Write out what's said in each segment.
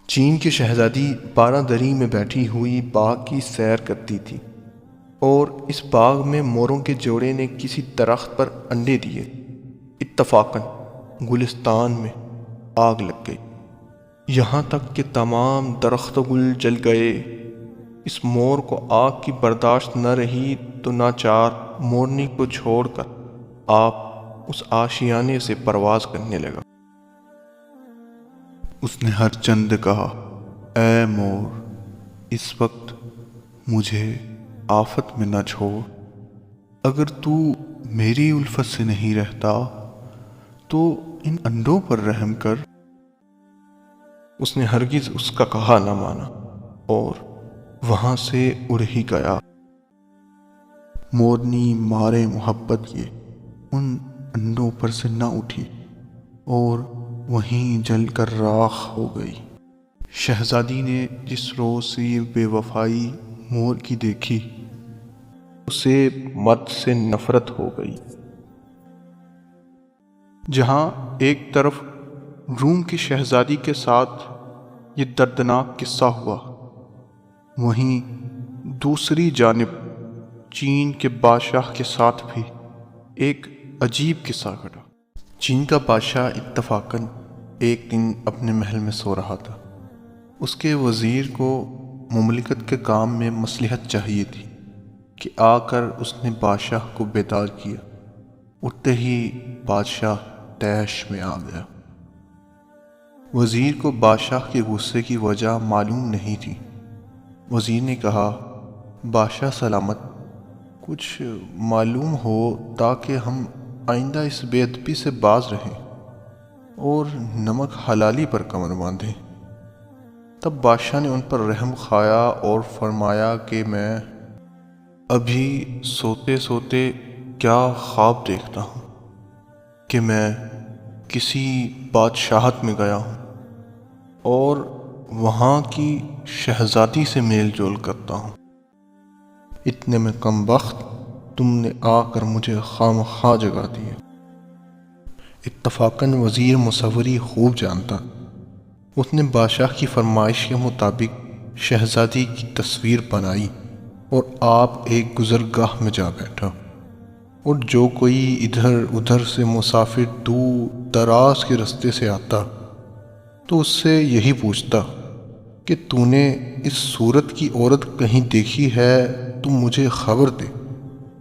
چین کی شہزادی بارہ دری میں بیٹھی ہوئی باغ کی سیر کرتی تھی اور اس باغ میں موروں کے جوڑے نے کسی درخت پر انڈے دیے۔ اتفاقاً گلستان میں آگ لگ گئی، یہاں تک کہ تمام درخت گل جل گئے۔ اس مور کو آگ کی برداشت نہ رہی تو ناچار مورنی کو چھوڑ کر آپ اس آشیانے سے پرواز کرنے لگا۔ اس نے ہر چند کہا، اے مور، اس وقت مجھے آفت میں نہ چھوڑ۔ اگر تو میری الفت سے نہیں رہتا تو ان انڈوں پر رحم کر۔ اس نے ہرگز اس کا کہا نہ مانا اور وہاں سے اڑ ہی گیا۔ مورنی مارے محبت کے ان انڈوں پر سے نہ اٹھی اور وہیں جل کر راکھ ہو گئی۔ شہزادی نے جس روز سے یہ بے وفائی مور کی دیکھی، اسے مرد سے نفرت ہو گئی۔ جہاں ایک طرف روم کی شہزادی کے ساتھ یہ دردناک قصہ ہوا، وہیں دوسری جانب چین کے بادشاہ کے ساتھ بھی ایک عجیب قصہ گھٹا۔ چین کا بادشاہ اتفاقاً ایک دن اپنے محل میں سو رہا تھا۔ اس کے وزیر کو مملکت کے کام میں مصلحت چاہیے تھی کہ آ کر اس نے بادشاہ کو بیدار کیا۔ اٹھتے ہی بادشاہ طیش میں آ گیا۔ وزیر کو بادشاہ کے غصے کی وجہ معلوم نہیں تھی۔ وزیر نے کہا، بادشاہ سلامت، کچھ معلوم ہو تاکہ ہم آئندہ اس بے ادبی سے باز رہیں اور نمک حلالی پر کمر باندھیں۔ تب بادشاہ نے ان پر رحم کھایا اور فرمایا کہ میں ابھی سوتے سوتے کیا خواب دیکھتا ہوں کہ میں کسی بادشاہت میں گیا ہوں اور وہاں کی شہزادی سے میل جول کرتا ہوں۔ اتنے میں کم بخت تم نے آ کر مجھے خام خواہ جگا دیا۔ اتفاقاً وزیر مصوری خوب جانتا۔ اس نے بادشاہ کی فرمائش کے مطابق شہزادی کی تصویر بنائی اور آپ ایک گزرگاہ میں جا بیٹھا، اور جو کوئی ادھر ادھر سے مسافر دور دراز کے رستے سے آتا تو اس سے یہی پوچھتا کہ تو نے اس صورت کی عورت کہیں دیکھی ہے تو مجھے خبر دے،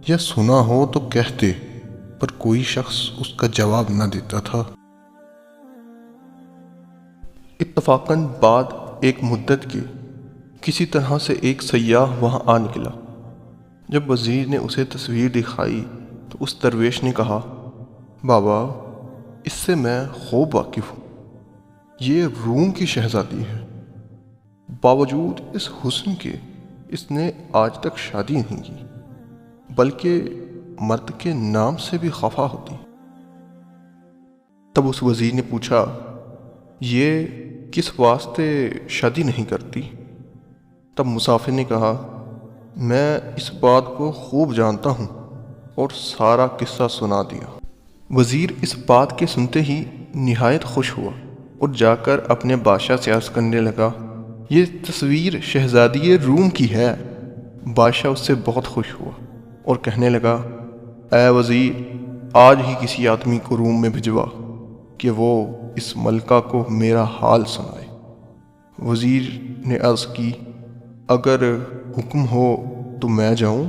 یا سنا ہو تو کہہ دے، پر کوئی شخص اس کا جواب نہ دیتا تھا۔ اتفاقاً بعد ایک مدت کے کسی طرح سے ایک سیاح وہاں آ نکلا۔ جب وزیر نے اسے تصویر دکھائی تو اس درویش نے کہا، بابا، اس سے میں خوب واقف ہوں، یہ روم کی شہزادی ہے۔ باوجود اس حسن کے اس نے آج تک شادی نہیں کی، بلکہ مرد کے نام سے بھی خفا ہوتی۔ تب اس وزیر نے پوچھا، یہ کس واسطے شادی نہیں کرتی؟ تب مسافر نے کہا، میں اس بات کو خوب جانتا ہوں، اور سارا قصہ سنا دیا۔ وزیر اس بات کے سنتے ہی نہایت خوش ہوا اور جا کر اپنے بادشاہ سے عرض کرنے لگا، یہ تصویر شہزادی روم کی ہے۔ بادشاہ اس سے بہت خوش ہوا اور کہنے لگا، اے وزیر، آج ہی کسی آدمی کو روم میں بھجوا کہ وہ اس ملکہ کو میرا حال سنائے۔ وزیر نے عرض کی، اگر حکم ہو تو میں جاؤں؟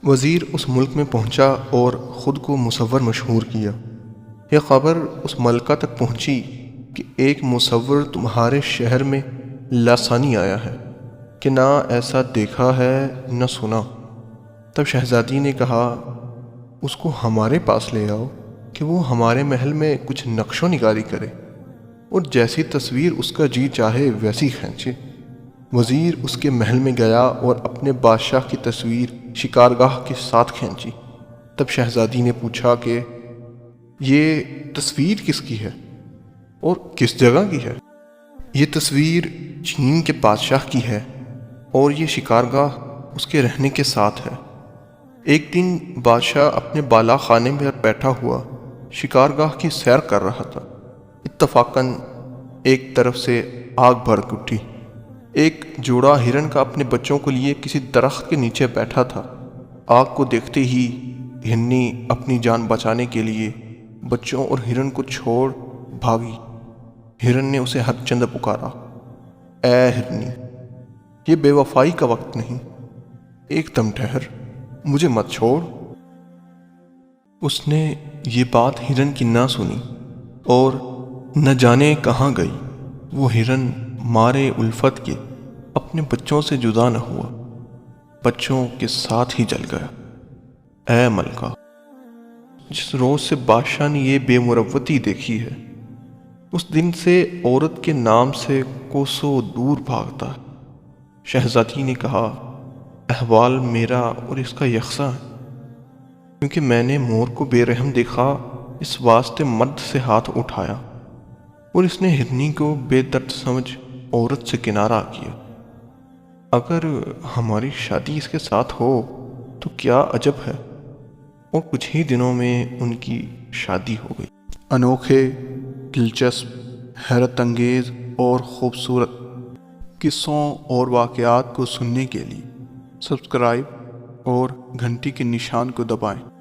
وزیر اس ملک میں پہنچا اور خود کو مصور مشہور کیا۔ یہ خبر اس ملکہ تک پہنچی کہ ایک مصور تمہارے شہر میں لاسانی آیا ہے کہ نہ ایسا دیکھا ہے نہ سنا۔ تب شہزادی نے کہا، اس کو ہمارے پاس لے آؤ کہ وہ ہمارے محل میں کچھ نقش و نگاری کرے اور جیسی تصویر اس کا جی چاہے ویسی کھینچے۔ وزیر اس کے محل میں گیا اور اپنے بادشاہ کی تصویر شکارگاہ کے ساتھ کھینچی۔ تب شہزادی نے پوچھا کہ یہ تصویر کس کی ہے اور کس جگہ کی ہے؟ یہ تصویر چین کے بادشاہ کی ہے اور یہ شکارگاہ اس کے رہنے کے ساتھ ہے۔ ایک دن بادشاہ اپنے بالا خانے میں بیٹھا ہوا شکارگاہ کی سیر کر رہا تھا۔ اتفاقاً ایک طرف سے آگ بھڑک اٹھی۔ ایک جوڑا ہرن کا اپنے بچوں کو لیے کسی درخت کے نیچے بیٹھا تھا۔ آگ کو دیکھتے ہی ہرنی اپنی جان بچانے کے لیے بچوں اور ہرن کو چھوڑ بھاگی۔ ہرن نے اسے ہر چند پکارا، اے ہرنی، یہ بے وفائی کا وقت نہیں، ایک دم ٹھہر، مجھے مت چھوڑ۔ اس نے یہ بات ہرن کی نہ سنی اور نہ جانے کہاں گئی۔ وہ ہرن مارے الفت کے اپنے بچوں سے جدا نہ ہوا، بچوں کے ساتھ ہی جل گیا۔ اے ملکہ، جس روز سے بادشاہ نے یہ بے مروتی دیکھی ہے، اس دن سے عورت کے نام سے کوسوں دور بھاگتا ہے۔ شہزادی نے کہا، احوال میرا اور اس کا یکساں ہے، کیونکہ میں نے مور کو بے رحم دیکھا، اس واسطے مرد سے ہاتھ اٹھایا اور اس نے ہرنی کو بے درد سمجھ عورت سے کنارہ کیا۔ اگر ہماری شادی اس کے ساتھ ہو تو کیا عجب ہے۔ اور کچھ ہی دنوں میں ان کی شادی ہو گئی۔ انوکھے، دلچسپ، حیرت انگیز اور خوبصورت قصوں اور واقعات کو سننے کے لیے سبسکرائب اور گھنٹی کے نشان کو دبائیں۔